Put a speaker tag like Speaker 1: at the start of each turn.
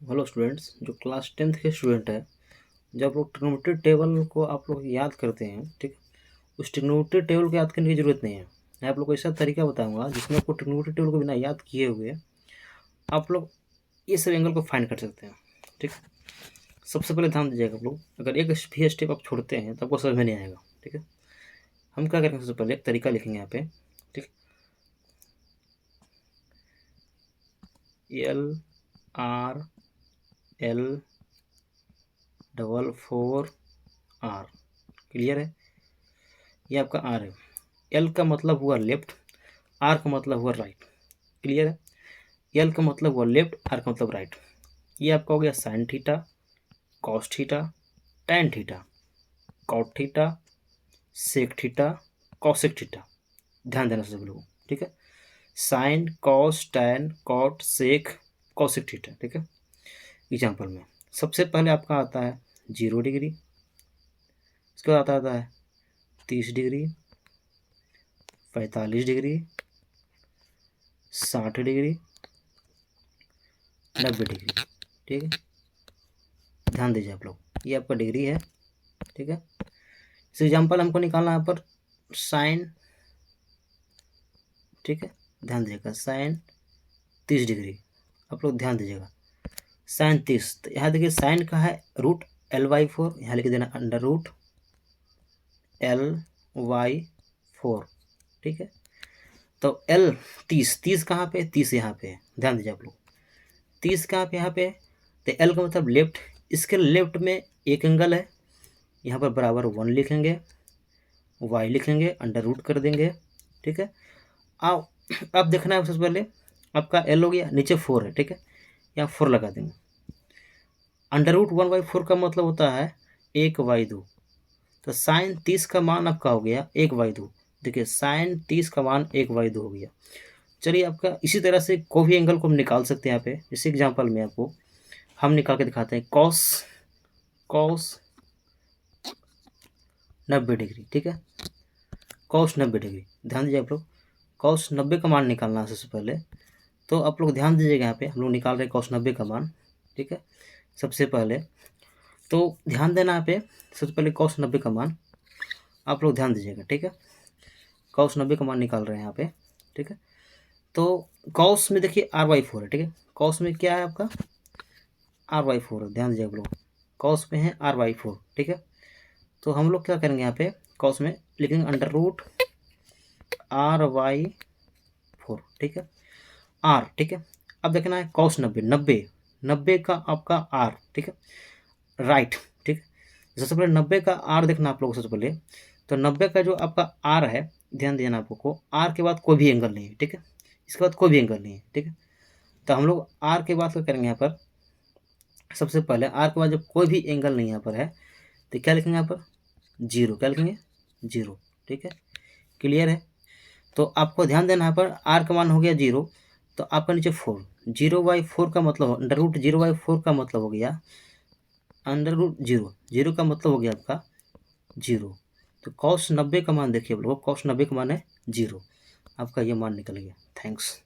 Speaker 1: Hello students, जो class 10th के student है, जब आप लोग ट्रिग्नोमेट्री टेबल को आप लोग याद करते हैं, ठीक, उस ट्रिग्नोमेट्री टेबल को याद करने की ज़रूरत नहीं है। मैं आप लोग को ऐसा तरीका बताऊंगा जिसमें आपको ट्रिग्नोमेट्री टेबल को बिना याद किए हुए आप लोग ये सब एंगल को फाइंड कर सकते हैं। ठीक, सबसे पहले ध्यान दीजिएगा आप लोग, अगर एक भी स्टेप आप छोड़ते हैं तो आपको समझ में नहीं आएगा। ठीक है, हम क्या करेंगे, सबसे पहले एक तरीका लिखेंगे यहाँ पे। ठीक, LR4 क्लियर है, ये आपका आर है। एल का मतलब हुआ लेफ्ट, आर का मतलब हुआ राइट। क्लियर है, एल का मतलब हुआ लेफ्ट, आर का मतलब राइट। ये आपका हो गया sine theta, cos theta, tan theta, cot theta, sec theta, cosec theta. ध्यान देना सब लोगों, ठीक है। Sine, cos, tan, cot, sec, cosec theta. ठीक है, एग्जाम्पल में सबसे पहले आपका आता है 0 डिग्री, इसके बाद आता है 30 डिग्री, 45 डिग्री, 60 डिग्री, 90 डिग्री। ठीक है, ध्यान दीजिए आप लोग, ये आपका डिग्री है। ठीक है, इस एग्जाम्पल हमको निकालना है यहाँ पर साइन। ठीक है, ध्यान दीजिएगा, साइन 30 डिग्री। आप लोग ध्यान दीजिएगा, साइन 30, तो यहाँ देखिए साइन का है रूट L/4, यहाँ लिख देना अंडर रूट L/4। ठीक है, तो L 30 कहाँ पे, 30 यहाँ पे है। ध्यान दीजिए आप लोग, 30 कहाँ पे, यहाँ पे है, तो L का मतलब लेफ्ट। इसके लेफ्ट में एक एंगल है, यहाँ पर बराबर 1 लिखेंगे, y लिखेंगे, अंडर रूट कर देंगे। ठीक है, अब देखना है सबसे पहले आपका L हो गया, नीचे 4 है। ठीक है, यहाँ 4 लगा देंगे। अंडर रूट 1/4 का मतलब होता है 1/2। तो साइन 30 का मान आपका हो गया 1/2। देखिए, साइन 30 का मान 1/2 हो गया। चलिए, आपका इसी तरह से कोई भी एंगल को हम निकाल सकते हैं यहाँ पे। जैसे एग्जांपल में आपको हम निकाल के दिखाते हैं कॉस 90 डिग्री। ठीक है, कॉस 90 डिग्री, ध्यान दीजिए आप लोग, कॉस 90 का मान निकालना है सबसे पहले। तो आप लोग ध्यान दीजिएगा, यहाँ पे हम लोग निकाल रहे हैं कॉस 90 का मान। ठीक है, सबसे पहले तो ध्यान देना यहाँ पे, सबसे पहले कॉस 90 का मान आप लोग ध्यान दीजिएगा। ठीक है, कॉस 90 का मान निकाल रहे हैं यहाँ पे। ठीक है, तो कॉस में देखिए R/4 है। ठीक है, कॉस में क्या है आपका R/4 है। ध्यान दीजिए आप लोग, कॉस में है R/4। ठीक है, तो हम लोग क्या करेंगे, यहाँ पे कॉस में लिखेंगे अंडर रूट R/4। ठीक है, R। ठीक है, अब देखना है कॉस 90 का आपका R। ठीक है, राइट। ठीक है, सबसे पहले 90 का R देखना आप लोग सबसे पहले। तो 90 का जो आपका R है, ध्यान देना आप लोग को, R के बाद कोई भी एंगल नहीं है। ठीक है, इसके बाद कोई भी एंगल नहीं है। ठीक है, तो हम लोग R के बाद क्या करेंगे, यहाँ पर सबसे पहले R के बाद जब कोई भी एंगल नहीं यहाँ पर है तो क्या लिखेंगे, यहाँ पर 0। क्या लिखेंगे, 0। ठीक है, क्लियर है। तो आपको ध्यान देना, यहाँ पर R का मान हो गया 0, तो आपका नीचे 4, 0/4 का मतलब अंडर रूट 0/4 का मतलब हो गया अंडर रूट 0 का मतलब हो गया आपका 0। तो कॉस 90 का मान देखिए आप लोग, कॉस 90 का मान है 0। आपका ये मान निकल गया। थैंक्स।